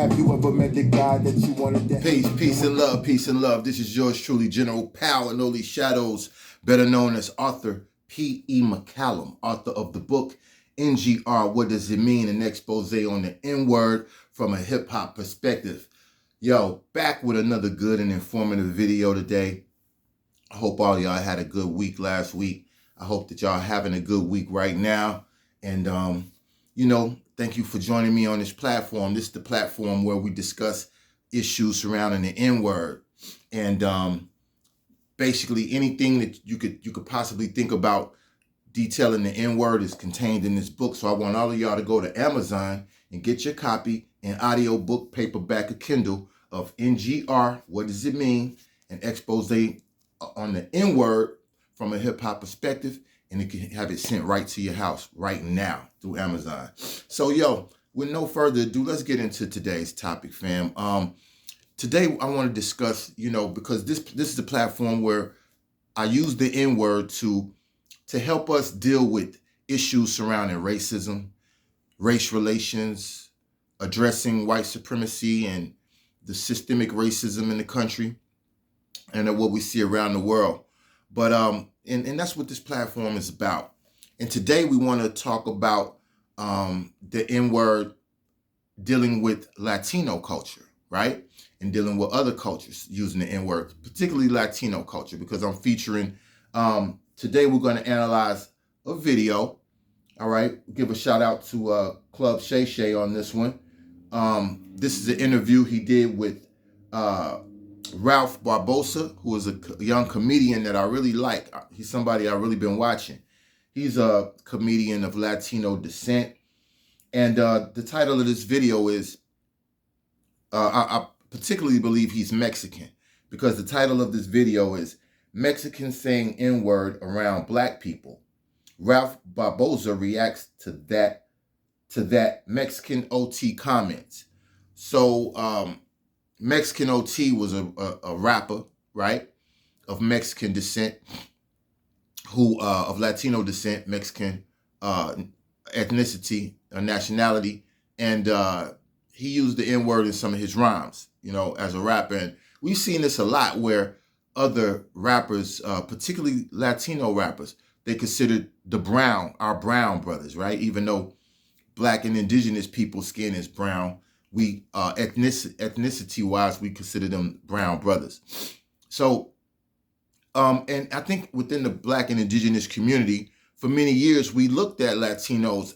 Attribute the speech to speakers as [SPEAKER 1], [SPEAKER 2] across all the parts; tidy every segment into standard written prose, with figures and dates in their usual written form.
[SPEAKER 1] Have you ever met the guy that you wanted to
[SPEAKER 2] Peace and love, peace and love. This is yours truly, General Pow Shadowz, better known as author P.E. McCallum, author of the book NGR, What Does It Mean? An expose on the N-word from a hip-hop perspective. Yo, back with another good and informative video today. I hope all y'all had a good week last week. I hope that y'all having a good week right now. And, thank you for joining me on this platform. This is the platform where we discuss issues surrounding the N-word. And basically anything that you could possibly think about detailing the N-word is contained in this book. So I want all of y'all to go to Amazon and get your copy in audio book, paperback, or Kindle of NGR, What Does It Mean? An expose on the N-word from a hip-hop perspective, and you can have it sent right to your house right now through Amazon. So, yo, with no further ado, let's get into today's topic, fam. Today, I want to discuss, because this is a platform where I use the N-word to help us deal with issues surrounding racism, race relations, addressing white supremacy and the systemic racism in the country and what we see around the world. But and that's what this platform is about. And today we want to talk about the N-word dealing with Latino culture, right? And dealing with other cultures using the N-word, particularly Latino culture, because I'm featuring, today we're going to analyze a video, all right? Give a shout out to Club Shay Shay on this one. This is an interview he did with Ralph Barbosa, who is a young comedian that I really like. He's somebody I've really been watching. He's a comedian of Latino descent. And the title of this video is, I particularly believe he's Mexican, because the title of this video is Mexicans Saying N-word Around Black People. Ralph Barbosa reacts to that Mexican OT comments. So, Mexican OT was a rapper, right, of Mexican descent, who of Latino descent, Mexican ethnicity or nationality, and he used the N-word in some of his rhymes, as a rapper. And we've seen this a lot where other rappers, particularly Latino rappers, they considered our brown brothers, right? Even though Black and indigenous people's skin is brown, we ethnicity-wise, we consider them brown brothers. So, and I think within the Black and indigenous community, for many years, we looked at Latinos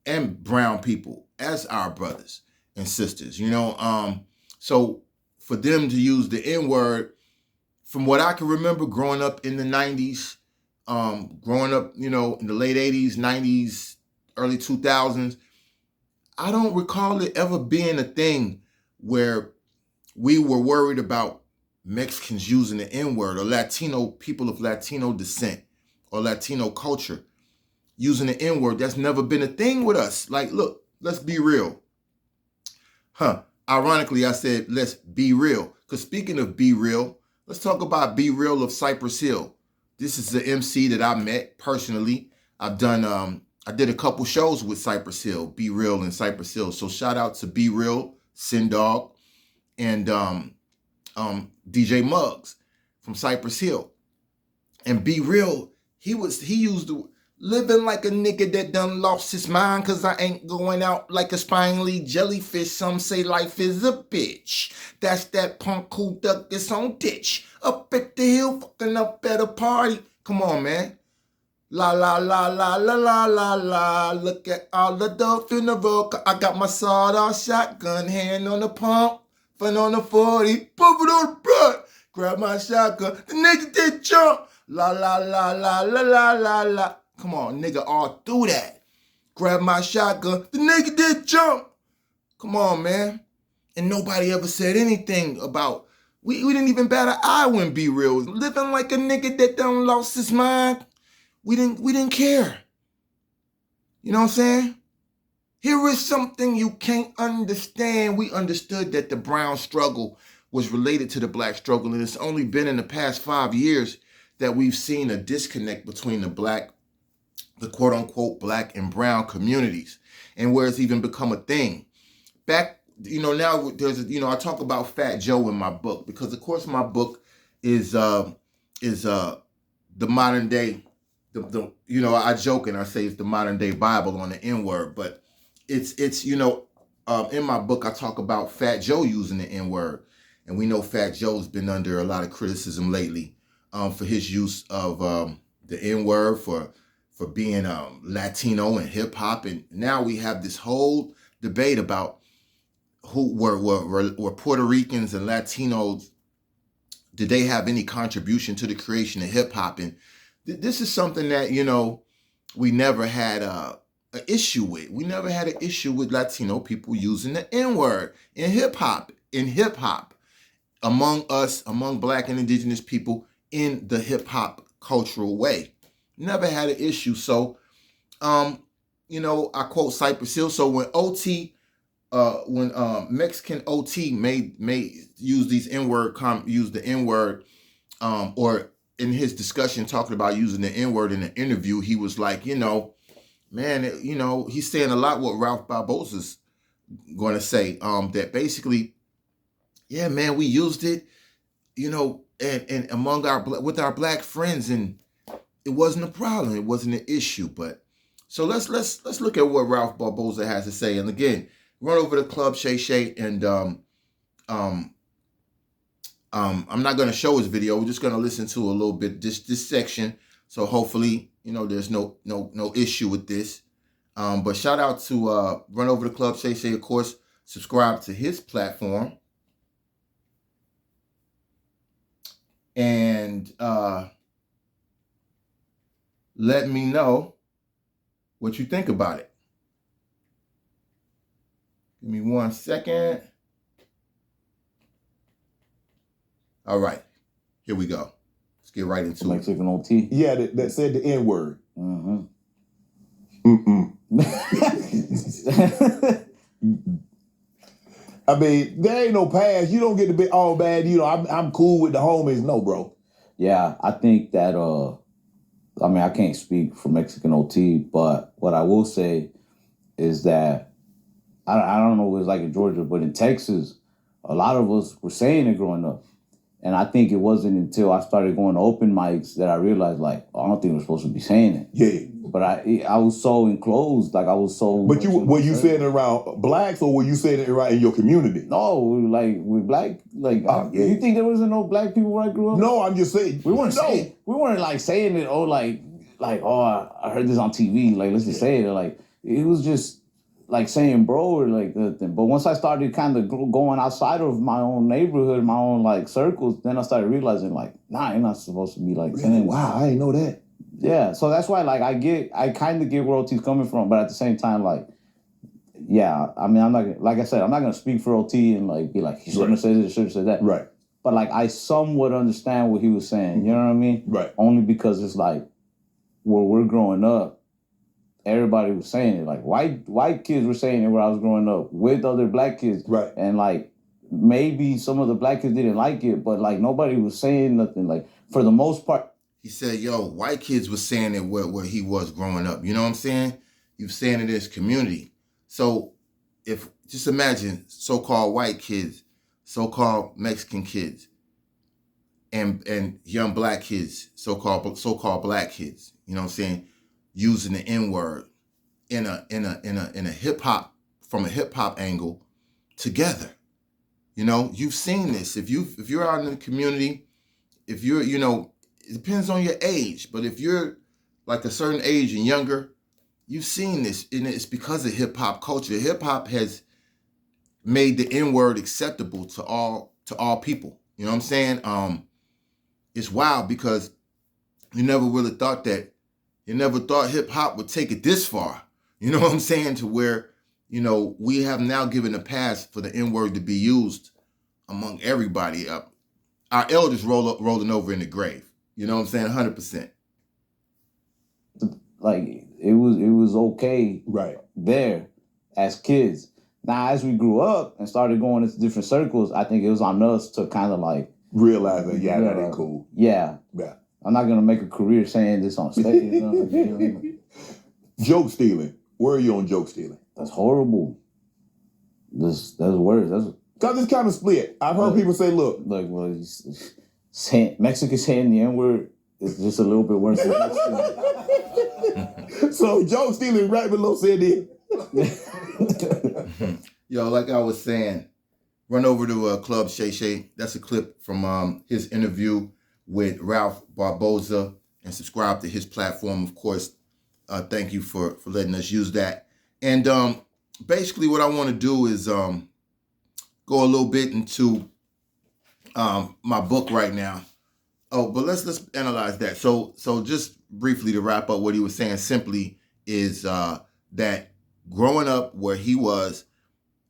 [SPEAKER 2] and brown people as our brothers and sisters, So for them to use the N-word, from what I can remember growing up in the 90s, growing up, in the late 80s, 90s, early 2000s, I don't recall it ever being a thing where we were worried about Mexicans using the N-word, or people of Latino descent or Latino culture using the N-word. That's never been a thing with us. Like, look, let's be real. Ironically, I said, let's be real. Because speaking of be real, let's talk about Be Real of Cypress Hill. This is the MC that I met personally. I did a couple shows with Cypress Hill, Be Real and Cypress Hill. So shout out to Be Real, Sin Dog, and DJ Muggs from Cypress Hill. And Be Real, he used the living like a nigga that done lost his mind, cause I ain't going out like a spiny jellyfish. Some say life is a bitch. That's that punk who duck this on ditch. Up at the hill, fucking up at a party. Come on, man. La la la la la la la la. Look at all the dope funeral. I got my sawed-off shotgun, hand on the pump, foot on the 40, pump it on the blood. Grab my shotgun, the nigga did jump. La la la la la la la la. Come on, nigga, all through that. Grab my shotgun, the nigga did jump. Come on, man. And nobody ever said anything about. We didn't even bat an eye when Be Real was living like a nigga that done lost his mind. We didn't care. You know what I'm saying? Here is something you can't understand. We understood that the brown struggle was related to the Black struggle, and it's only been in the past 5 years that we've seen a disconnect between the quote-unquote Black and brown communities, and where it's even become a thing. Back now there's, I talk about Fat Joe in my book because, of course, my book is the modern day, I joke and I say it's the modern day Bible on the N-word, but it's in my book, I talk about Fat Joe using the N-word. And we know Fat Joe's been under a lot of criticism lately for his use of the N-word, for being Latino and hip-hop. And now we have this whole debate about who were Puerto Ricans and Latinos. Did they have any contribution to the creation of hip-hop? And this is something that, we never had an issue with. We never had an issue with Latino people using the N-word in hip-hop. Among us, among Black and Indigenous people in the hip-hop cultural way. Never had an issue. So, I quote Cypress Hill. So when Mexican OT use the N-word, or in his discussion talking about using the N-word in an interview, he was like, man, he's saying a lot what Ralph Barbosa's going to say, that basically, yeah, man, we used it, and among with our Black friends, and it wasn't a problem. It wasn't an issue. But so let's look at what Ralph Barbosa has to say. And again, run over to Club Shay Shay, and I'm not going to show his video. We're just going to listen to a little bit this section. So hopefully, there's no issue with this. But shout out to run over to Club Shay Shay. Of course, subscribe to his platform. And let me know what you think about it. Give me 1 second. All right, here we go. Let's get right into it.
[SPEAKER 3] Mexican OT.
[SPEAKER 4] Yeah, that said the N-word.
[SPEAKER 3] Mm-hmm.
[SPEAKER 4] I mean, there ain't no past. You don't get to be all bad. I'm cool with the homies. No, bro.
[SPEAKER 3] Yeah, I think that, I can't speak for Mexican OT, but what I will say is that, I don't know what it's like in Georgia, but in Texas, a lot of us were saying it growing up. And I think it wasn't until I started going to open mics that I realized, I don't think we're supposed to be saying it.
[SPEAKER 4] Yeah.
[SPEAKER 3] But I was so enclosed, I was so...
[SPEAKER 4] But were you saying it around Blacks, or were you saying it right in your community?
[SPEAKER 3] No, with Black, yeah. You think there wasn't no Black people where I grew up?
[SPEAKER 4] No, I'm just saying.
[SPEAKER 3] We weren't saying it, I heard this on TV, let's just say it. It was just saying bro, or the thing. But once I started kind of going outside of my own neighborhood, my own circles, then I started realizing nah, you're not supposed to be saying,
[SPEAKER 4] wow, I didn't know that.
[SPEAKER 3] Yeah, so that's why I kind of get where OT's coming from, but at the same time, yeah, I'm not, like I said, I'm not gonna speak for OT and be he shouldn't have said this, should have said that.
[SPEAKER 4] Right.
[SPEAKER 3] But I somewhat understand what he was saying. You know what I mean?
[SPEAKER 4] Right.
[SPEAKER 3] Only because it's where we're growing up, everybody was saying it. White kids were saying it where I was growing up with other Black kids.
[SPEAKER 4] Right.
[SPEAKER 3] And maybe some of the Black kids didn't like it, but nobody was saying nothing. For the most part.
[SPEAKER 2] He said, white kids were saying it where he was growing up. You know what I'm saying? He was saying it in his community. So just imagine so-called white kids, so-called Mexican kids, and young Black kids, so-called Black kids, you know what I'm saying, using the N-word in a hip-hop, from a hip-hop angle together. You've seen this. If you're out in the community, if you're, it depends on your age, but if you're a certain age and younger, you've seen this, and it's because of hip-hop culture. Hip-hop has made the N-word acceptable to all people. You know what I'm saying? It's wild because you never thought hip-hop would take it this far. You know what I'm saying? To where, we have now given a pass for the N-word to be used among everybody. Our elders rolling over in the grave. You know what I'm saying? 100%.
[SPEAKER 3] It was okay
[SPEAKER 4] right
[SPEAKER 3] there as kids. Now, as we grew up and started going into different circles, I think it was on us to kind of
[SPEAKER 4] realize that, that ain't cool.
[SPEAKER 3] Yeah.
[SPEAKER 4] Yeah.
[SPEAKER 3] I'm not going to make a career saying this on stage.
[SPEAKER 4] Joke stealing. Where are you on joke stealing?
[SPEAKER 3] That's horrible. That's worse. That's
[SPEAKER 4] Because it's kind of split. I've heard people say, look.
[SPEAKER 3] like, well, Mexicans saying the N-word is just a little bit worse than Mexican.
[SPEAKER 4] So Joe Steele right below said it.
[SPEAKER 2] Yo, like I was saying, run over to Club Shay Shay. That's a clip from his interview with Ralph Barboza, and subscribe to his platform, of course. Thank you for letting us use that. And basically what I want to do is go a little bit into my book right now. Oh, but let's analyze that. So just briefly to wrap up what he was saying simply is that growing up where he was,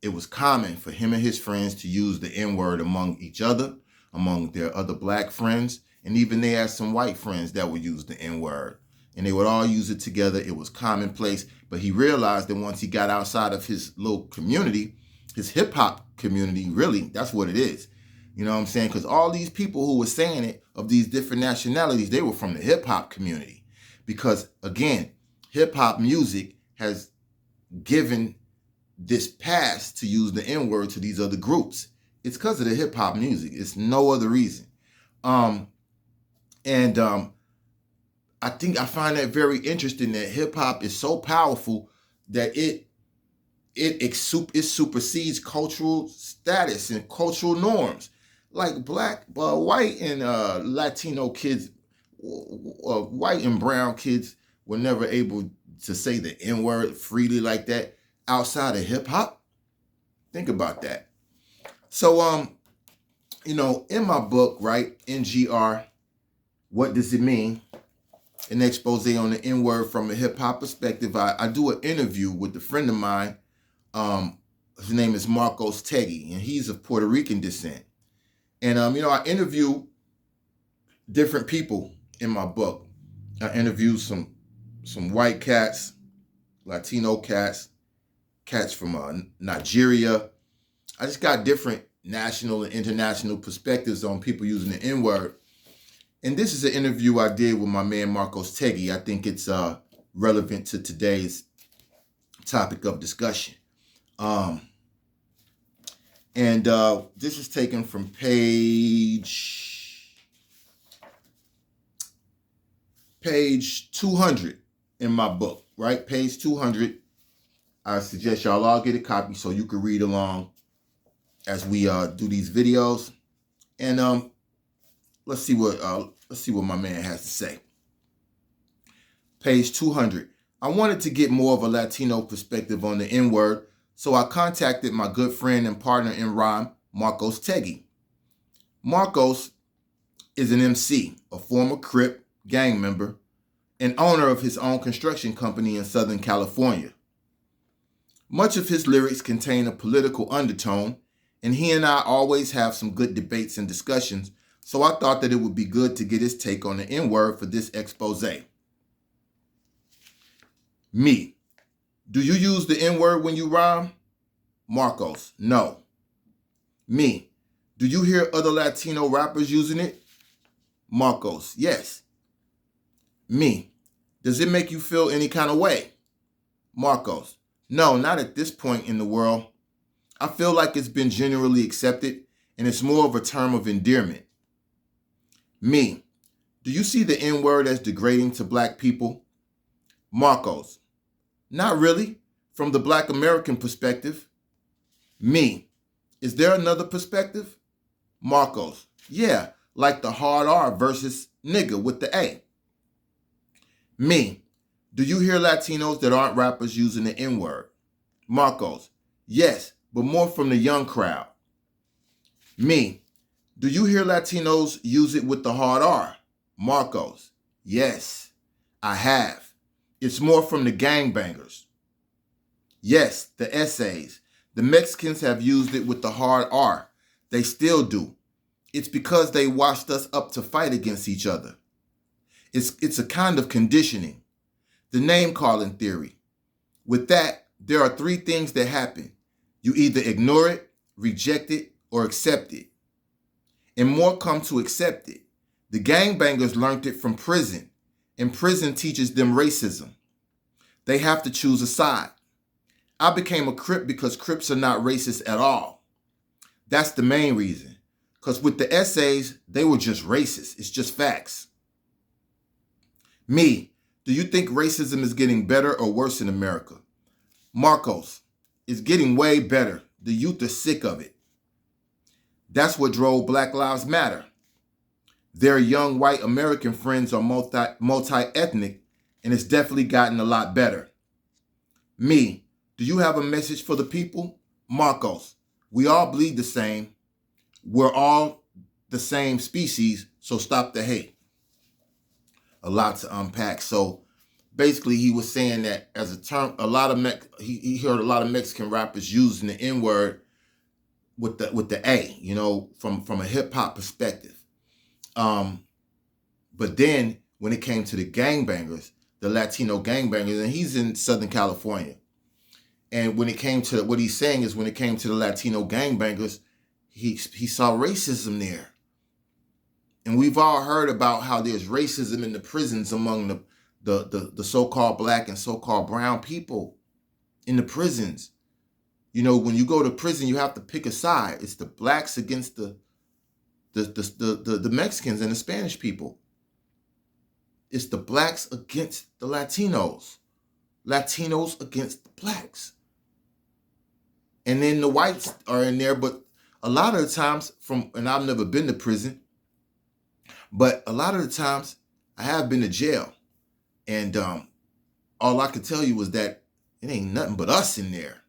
[SPEAKER 2] it was common for him and his friends to use the N-word among each other, among their other black friends, and even they had some white friends that would use the N-word. And they would all use it together. It was commonplace. But he realized that once he got outside of his little community, his hip-hop community, really, that's what it is. You know what I'm saying? Because all these people who were saying it, of these different nationalities, they were from the hip-hop community. Because, again, hip-hop music has given this pass to use the N-word to these other groups. It's because of the hip-hop music. It's no other reason. I think I find that very interesting that hip-hop is so powerful that it supersedes cultural status and cultural norms. Like black, white, and Latino kids, white and brown kids were never able to say the N-word freely like that outside of hip-hop. Think about that. So, in my book, right, NGR, What Does It Mean? An expose on the N-word from a hip-hop perspective. I do an interview with a friend of mine. His name is Marcos Tegui, and he's of Puerto Rican descent. And, I interview different people in my book. I interviewed some white cats, Latino cats from Nigeria. I just got different national and international perspectives on people using the N-word. And this is an interview I did with my man Marcos Tegui. I think it's relevant to today's topic of discussion. This is taken from page 200 in my book, right? Page 200. I suggest y'all all get a copy so you can read along as we do these videos. And let's see what my man has to say. Page 200. I wanted to get more of a Latino perspective on the N-word, so I contacted my good friend and partner in rhyme, Marcos Tegui. Marcos is an MC, a former Crip gang member, and owner of his own construction company in Southern California. Much of his lyrics contain a political undertone, and he and I always have some good debates and discussions, so I thought that it would be good to get his take on the N-word for this expose. Me. Do you use the N-word when you rhyme? Marcos. No. Me. Do you hear other Latino rappers using it? Marcos. Yes. Me. Does it make you feel any kind of way? Marcos. No, not at this point in the world. I feel like it's been generally accepted, and it's more of a term of endearment. Me. Do you see the N-word as degrading to black people? Marcos. Not really, from the black American perspective. Me. Is there another perspective? Marcos. Yeah, like the hard R versus nigga with the A. Me. Do you hear Latinos that aren't rappers using the N-word? Marcos. Yes, but more from the young crowd. Me. Do you hear Latinos use it with the hard R? Marcos. Yes, I have. It's more from the gangbangers. Yes, the essays. The Mexicans have used it with the hard R. They still do. It's because they washed us up to fight against each other. It's a kind of conditioning. The name-calling theory. With that, there are three things that happen. You either ignore it, reject it, or accept it. And more come to accept it. The gangbangers learned it from prison, and prison teaches them racism. They have to choose a side. I became a Crip because Crips are not racist at all. That's the main reason. Because with the essays, they were just racist. It's just facts. Me, do you think racism is getting better or worse in America? Marcos, it's getting way better. The youth are sick of it. That's what drove Black Lives Matter. Their young white American friends are multi-ethnic, and it's definitely gotten a lot better. Me, do you have a message for the people? Marcos, we all bleed the same. We're all the same species, so stop the hate. A lot to unpack. So basically he was saying that as a term, he heard a lot of Mexican rappers using the N-word with the A, you know, from a hip hop perspective. But then when it came to the gangbangers, the Latino gangbangers, and he's in Southern California. And when it came to what he's saying is when it came to the Latino gangbangers, he saw racism there. And we've all heard about how there's racism in the prisons among the so-called black and so-called brown people in the prisons. You know, when you go to prison, you have to pick a side. It's the blacks against the Mexicans and the Spanish people. It's the blacks against the Latinos. Latinos against the blacks. And then the whites are in there, but a lot of the times and I've never been to prison, but a lot of the times I have been to jail. And all I could tell you was that it ain't nothing but us in there.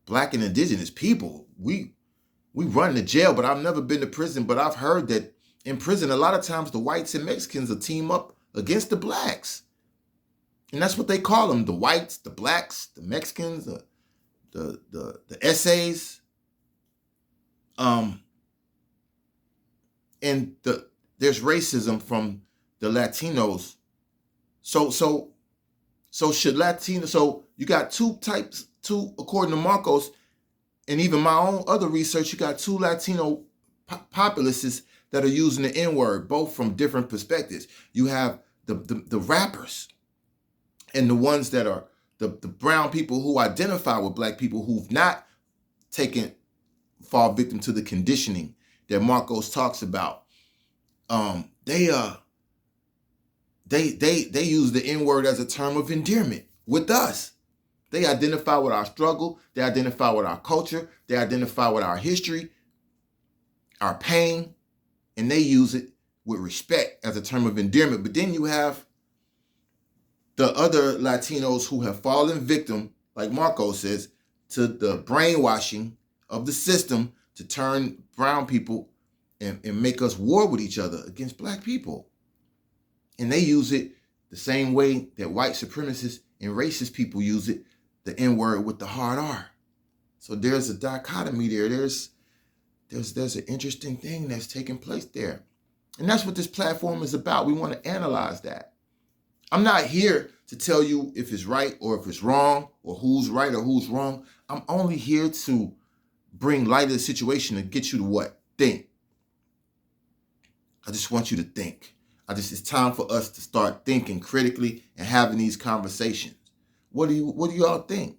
[SPEAKER 2] Black and indigenous people. We run to jail, but I've never been to prison. But I've heard that in prison, a lot of times the whites and Mexicans will team up against the blacks. And that's what they call them. The whites, the blacks, the Mexicans, the essays. And there's racism from the Latinos. So should Latino, so you got two, according to Marcos, and even my own other research, you got two Latino populaces that are using the N-word, both from different perspectives. You have the rappers and the ones that are the brown people who identify with black people who've not fall victim to the conditioning that Marcos talks about. They use the N-word as a term of endearment with us. They identify with our struggle. They identify with our culture. They identify with our history, our pain, and they use it with respect as a term of endearment. But then you have the other Latinos who have fallen victim, like Marco says, to the brainwashing of the system to turn brown people and make us war with each other against black people. And they use it the same way that white supremacists and racist people use it, the N-word with the hard R. So there's a dichotomy there. There's an interesting thing that's taking place there. And that's what this platform is about. We want to analyze that. I'm not here to tell you if it's right or if it's wrong or who's right or who's wrong. I'm only here to bring light to the situation and get you to what? Think. I just want you to think. It's time for us to start thinking critically and having these conversations. What do y'all think?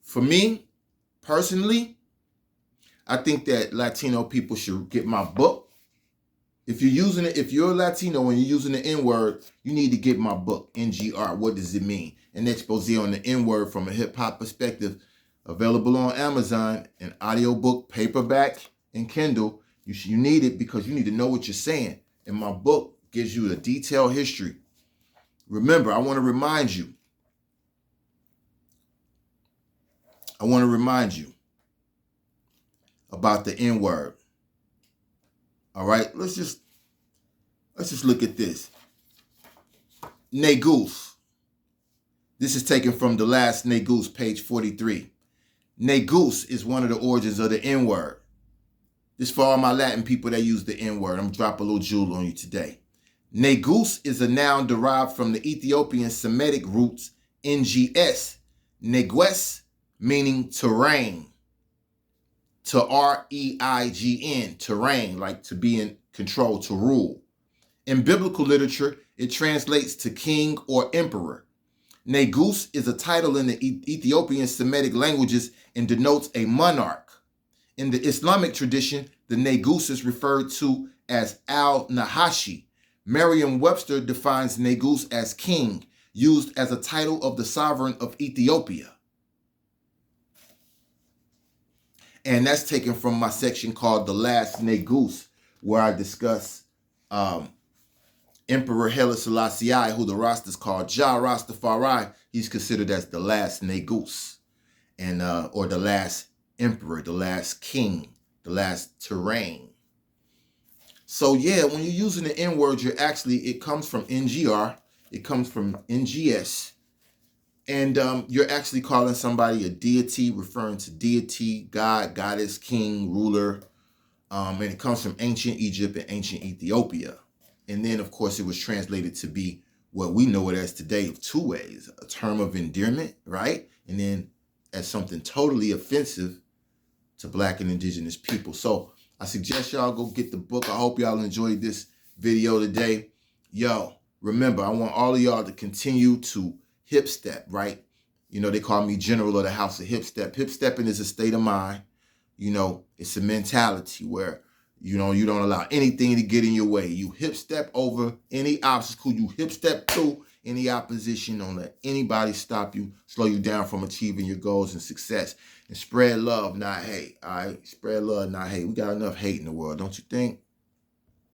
[SPEAKER 2] For me, personally, I think that Latino people should get my book. If you're a Latino and you're using the N-word, you need to get my book, NGR, What Does It Mean? An expose on the N-word from a hip-hop perspective, available on Amazon, an audiobook, paperback, and Kindle. You need it because you need to know what you're saying. And my book gives you a detailed history. Remember, I want to remind you about the N-word. All right, let's just look at this. Negus. This is taken from the last Negus, page 43. Negus is one of the origins of the N-word. This for all my Latin people that use the N-word. I'm going to drop a little jewel on you today. Negus is a noun derived from the Ethiopian Semitic roots NGS. Negues, meaning terrain. To R-E-I-G-N, terrain, like to be in control, to rule. In biblical literature, it translates to king or emperor. Negus is a title in the Ethiopian Semitic languages and denotes a monarch. In the Islamic tradition, the Negus is referred to as al-Nahashi. Merriam-Webster defines Negus as king, used as a title of the sovereign of Ethiopia. And that's taken from my section called The Last Negus, where I discuss Emperor Haile Selassie, who the Rastas call Jah Rastafari. He's considered as the last Negus, and or the last emperor, the last king, the last terrain. So yeah, when you're using the N word, you're actually, it comes from NGR, it comes from NGS, and you're actually calling somebody a deity, referring to deity, God, goddess, king, ruler, and it comes from ancient Egypt and ancient Ethiopia. And then, of course, it was translated to be what we know it as today of two ways: a term of endearment, right? And then as something totally offensive to Black and indigenous people. So I suggest y'all go get the book. I hope y'all enjoyed this video today. Yo, remember, I want all of y'all to continue to hip step, right? You know, they call me General of the House of Hip Step. Hip stepping is a state of mind. You know, it's a mentality where, you know, you don't allow anything to get in your way. You hip step over any obstacle. You hip step through any opposition. Don't let anybody stop you, slow you down from achieving your goals and success. And spread love, not hate. All right? Spread love, not hate. We got enough hate in the world, don't you think?